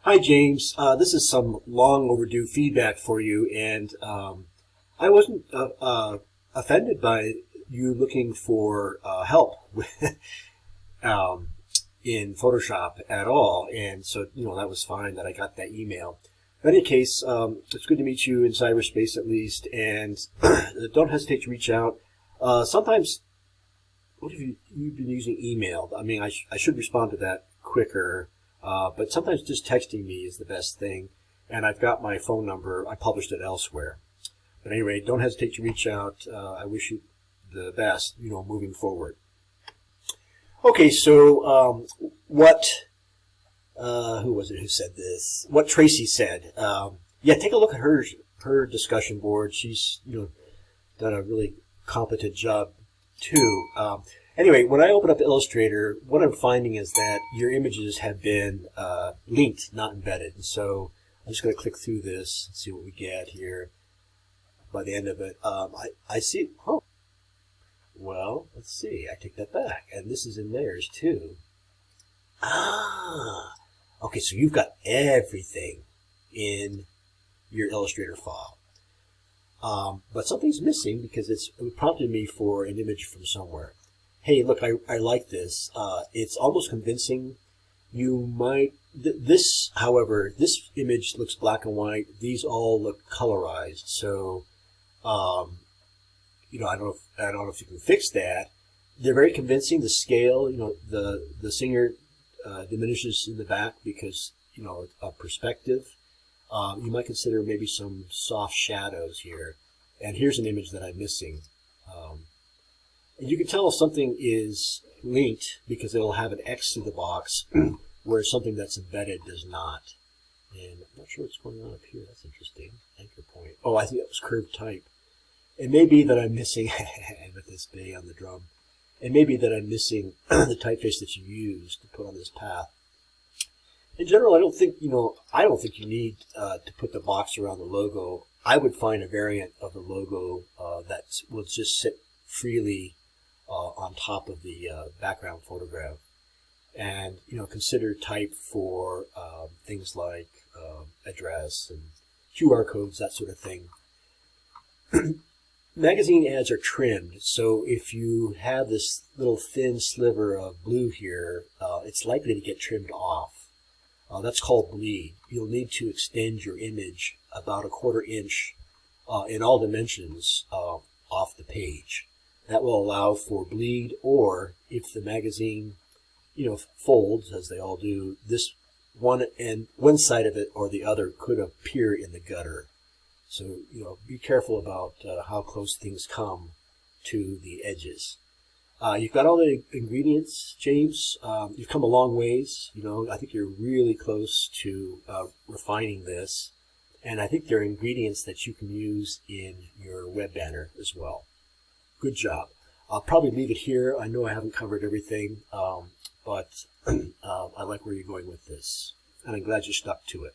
Hi, James. This is some long overdue feedback for you, and I wasn't offended by you looking for help with, um, in Photoshop at all, and so that was fine that I got that email. In any case, it's good to meet you in cyberspace at least, and don't hesitate to reach out. Sometimes, what have you've been using email? I mean, I should respond to that quicker. But sometimes just texting me is the best thing. And I've got my phone number. I published it elsewhere. But anyway, don't hesitate to reach out. I wish you the best, moving forward. Okay, so who was it who said this? What Tracy said. Yeah, take a look at her discussion board. She's, done a really competent job too. Anyway, when I open up Illustrator, what I'm finding is that your images have been linked, not embedded. And so I'm just going to click through this and see what we get here by the end of it. I see, well, let's see. I take that back. And this is in layers too. Okay, so you've got everything in your Illustrator file. But something's missing because it prompted me for an image from somewhere. Hey, look, I like this. It's almost convincing. You might, however, this image looks black and white. These all look colorized. So, I don't know if you can fix that. They're very convincing. The scale, the singer diminishes in the back because, of perspective. You might consider maybe some soft shadows here. And here's an image that I'm missing. And you can tell if something is linked because it'll have an X through the box, where something that's embedded does not. And I'm not sure what's going on up here. That's interesting. Anchor point. Oh, I think that was curved type. It may be that I'm missing, with this bay on the drum, it may be that I'm missing the typeface that you used to put on this path. In general, I don't think you need to put the box around the logo. I would find a variant of the logo that will just sit freely on top of the background photograph, and consider type for things like address and QR codes, that sort of thing. Magazine ads are trimmed, so if you have this little thin sliver of blue here, it's likely to get trimmed off. That's called bleed. You'll need to extend your image about 1/4 inch in all dimensions off the page. That will allow for bleed, or if the magazine, folds, as they all do, this one side of it or the other could appear in the gutter. So, be careful about how close things come to the edges. You've got all the ingredients, James. You've come a long ways. I think you're really close to refining this. And I think there are ingredients that you can use in your web banner as well. Good job. I'll probably leave it here. I know I haven't covered everything, but I like where you're going with this. And I'm glad you stuck to it.